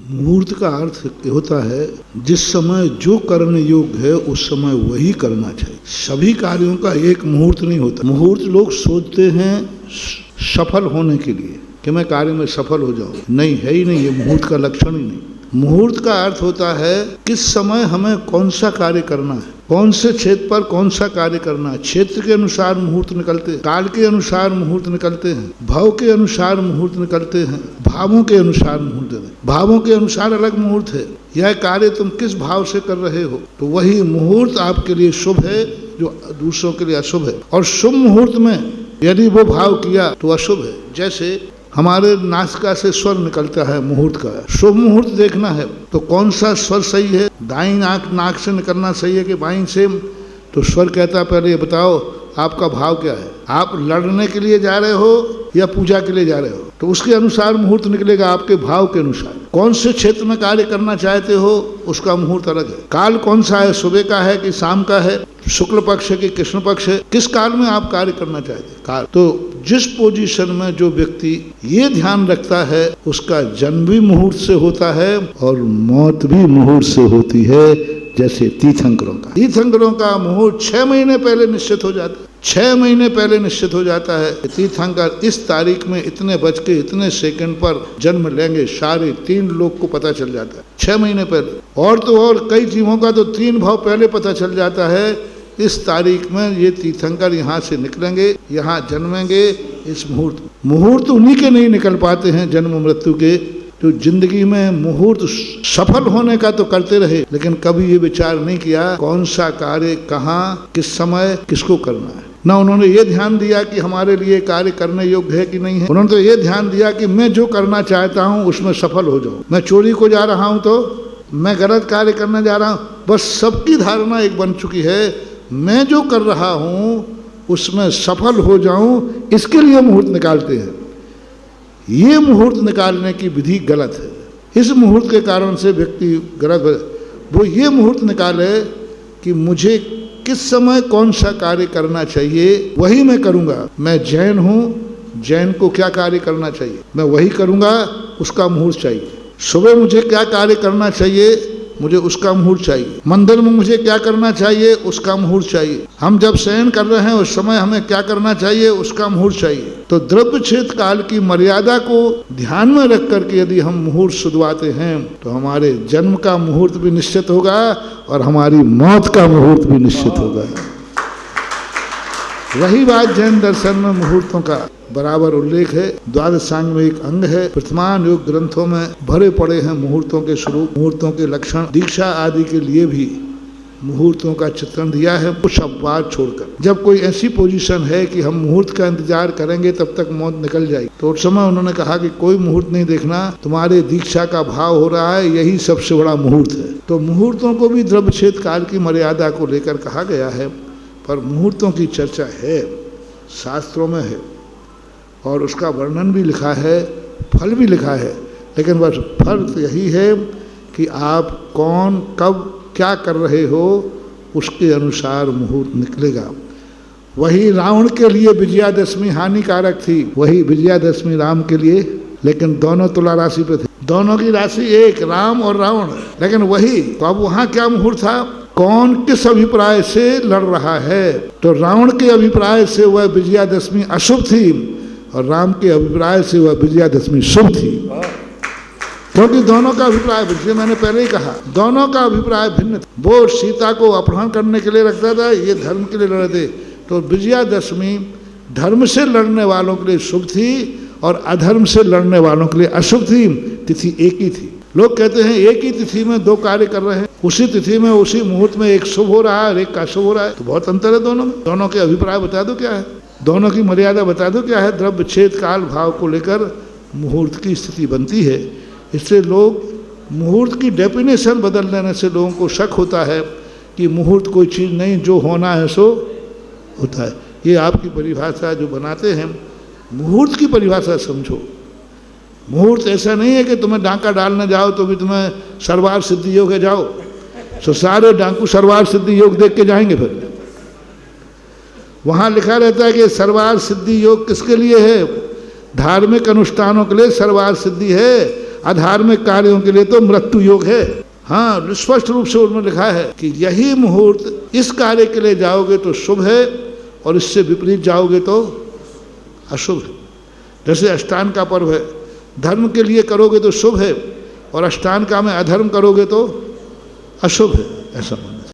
मुहूर्त का अर्थ होता है जिस समय जो करने योग्य है उस समय वही करना चाहिए। सभी कार्यों का एक मुहूर्त नहीं होता। मुहूर्त लोग सोचते हैं सफल होने के लिए कि मैं कार्य में सफल हो जाऊं, नहीं है ही नहीं, ये मुहूर्त का लक्षण ही नहीं। मुहूर्त का अर्थ होता है किस समय हमें कौन सा कार्य करना है, कौन से क्षेत्र पर कौन सा कार्य करना है। क्षेत्र के अनुसार मुहूर्त निकलते हैं, काल के अनुसार मुहूर्त निकलते हैं, भाव के अनुसार मुहूर्त निकलते हैं, भावों के अनुसार मुहूर्त है। भावों के अनुसार अलग मुहूर्त है। यह कार्य तुम किस भाव से कर रहे हो, तो वही मुहूर्त आपके लिए शुभ है जो दूसरों के लिए अशुभ है। और शुभ मुहूर्त में यदि वो भाव किया तो अशुभ है। जैसे हमारे नासिका से स्वर निकलता है मुहूर्त का, शुभ मुहूर्त देखना है तो कौन सा स्वर सही है, दाईं नाक से निकलना सही है कि बाईं से। तो स्वर कहता है पहले ये बताओ आपका भाव क्या है, आप लड़ने के लिए जा रहे हो या पूजा के लिए जा रहे हो, तो उसके अनुसार मुहूर्त निकलेगा, आपके भाव के अनुसार। कौन से क्षेत्र में कार्य करना चाहते हो उसका मुहूर्त अलग है। काल कौन सा है, सुबह का है कि शाम का है, शुक्ल पक्ष है कि कृष्ण पक्ष है, किस काल में आप कार्य करना चाहते हैं काल। तो जिस पोजीशन में जो व्यक्ति ये ध्यान रखता है उसका जन्म भी मुहूर्त से होता है और मौत भी मुहूर्त से होती है। जैसे तीर्थंकरों का मुहूर्त 6 महीने पहले निश्चित हो जाता है। 6 महीने पहले निश्चित हो जाता है तीर्थंकर इस तारीख में इतने बज के इतने सेकंड पर जन्म लेंगे, सारे 3 लोग को पता चल जाता है 6 महीने पहले। और तो और कई जीवों का तो 3 भाव पहले पता चल जाता है, इस तारीख में ये तीर्थंकर यहाँ से निकलेंगे, यहाँ जन्मेंगे। इस मुहूर्त उन्हीं के नहीं निकल पाते हैं जन्म मृत्यु के, तो जिंदगी में मुहूर्त सफल होने का तो करते रहे, लेकिन कभी ये विचार नहीं किया कौन सा कार्य कहाँ किस समय किसको करना है। ना उन्होंने ये ध्यान दिया कि हमारे लिए कार्य करने योग्य है कि नहीं है। उन्होंने तो ये ध्यान दिया कि मैं जो करना चाहता हूँ उसमें सफल हो जाऊँ। मैं चोरी को जा रहा हूँ तो मैं गलत कार्य करने जा रहा हूँ। बस सबकी धारणा एक बन चुकी है, मैं जो कर रहा हूँ उसमें सफल हो जाऊँ, इसके लिए मुहूर्त निकालते हैं। ये मुहूर्त निकालने की विधि गलत है। इस मुहूर्त के कारण से व्यक्ति गलत, वो ये मुहूर्त निकाले कि मुझे किस समय कौन सा कार्य करना चाहिए वही मैं करूँगा। मैं जैन हूँ, जैन को क्या कार्य करना चाहिए मैं वही करूँगा, उसका मुहूर्त चाहिए। सुबह मुझे क्या कार्य करना चाहिए, मुझे उसका मुहूर्त चाहिए। मंदिर में मुझे क्या करना चाहिए, उसका मुहूर्त चाहिए। हम जब शयन कर रहे हैं उस समय हमें क्या करना चाहिए, उसका मुहूर्त चाहिए। तो द्रव्य क्षेत्र काल की मर्यादा को ध्यान में रख करके यदि हम मुहूर्त सुधवाते हैं तो हमारे जन्म का मुहूर्त भी निश्चित होगा और हमारी मौत का मुहूर्त भी निश्चित होगा। रही बात जैन दर्शन में मुहूर्तों का बराबर उल्लेख है, द्वादशांग में एक अंग है। वर्तमान योग ग्रंथों में भरे पड़े हैं मुहूर्तों के स्वरूप, मुहूर्तों के लक्षण। दीक्षा आदि के लिए भी मुहूर्तों का चित्रण दिया है, कुछ अपवाद छोड़कर। जब कोई ऐसी पोजीशन है कि हम मुहूर्त का इंतजार करेंगे तब तक मौत निकल जाएगी, तो उस समय उन्होंने कहा कि कोई मुहूर्त नहीं देखना, तुम्हारे दीक्षा का भाव हो रहा है, यही सबसे बड़ा मुहूर्त है। तो मुहूर्तों को भी द्रव्य क्षेत्र काल की मर्यादा को लेकर कहा गया है, पर मुहूर्तों की चर्चा है, शास्त्रों में है और उसका वर्णन भी लिखा है, फल भी लिखा है। लेकिन बस फर्क यही है कि आप कौन कब क्या कर रहे हो उसके अनुसार मुहूर्त निकलेगा। वही रावण के लिए विजयादशमी हानिकारक थी, वही विजयादशमी राम के लिए, लेकिन दोनों तुला राशि पे थे, दोनों की राशि एक, राम और रावण। लेकिन वही तो अब वहाँ क्या मुहूर्त था, कौन किस अभिप्राय से लड़ रहा है। तो रावण के अभिप्राय से वह विजयादशमी अशुभ थी और राम के अभिप्राय से वह विजयादशमी शुभ थी, क्योंकि दोनों का अभिप्राय, जैसे मैंने पहले ही कहा, दोनों का अभिप्राय भिन्न था। वो सीता को अपहरण करने के लिए रखता था, ये धर्म के लिए लड़ थे। तो विजयादशमी धर्म से लड़ने वालों के लिए शुभ थी और अधर्म से लड़ने वालों के लिए अशुभ थी। तिथि एक ही थी। लोग कहते हैं एक ही तिथि में 2 कार्य कर रहे हैं, उसी तिथि में उसी मुहूर्त में एक शुभ हो रहा है और एक अशुभ हो रहा है, तो बहुत अंतर है दोनों में। दोनों के अभिप्राय बता दो क्या है, दोनों की मर्यादा बता दो क्या है। द्रव्य क्षेत्र काल भाव को लेकर मुहूर्त की स्थिति बनती है। इससे लोग मुहूर्त की डेफिनेशन बदल देने से लोगों को शक होता है कि मुहूर्त कोई चीज़ नहीं, जो होना है सो होता है। ये आपकी परिभाषा जो बनाते हैं, मुहूर्त की परिभाषा समझो। मुहूर्त ऐसा नहीं है कि तुम्हें डांका डालने जाओ तो भी तुम्हें सर्वार सिद्धि योग है जाओ, तो सारे डांकू सर्वार सिद्धि योग देख के जाएंगे। फिर वहाँ लिखा रहता है कि सर्वार सिद्धि योग किसके लिए है, धार्मिक अनुष्ठानों के लिए सर्वार सिद्धि है। अधार्मिक कार्यों के लिए तो मृत्यु योग है। हाँ, स्पष्ट रूप से उन्होंने लिखा है कि यही मुहूर्त इस कार्य के लिए जाओगे तो शुभ है और इससे विपरीत जाओगे तो अशुभ है। जैसे अष्टांग का पर्व है, धर्म के लिए करोगे तो शुभ है और अष्टांग का में अधर्म करोगे तो अशुभ है, ऐसा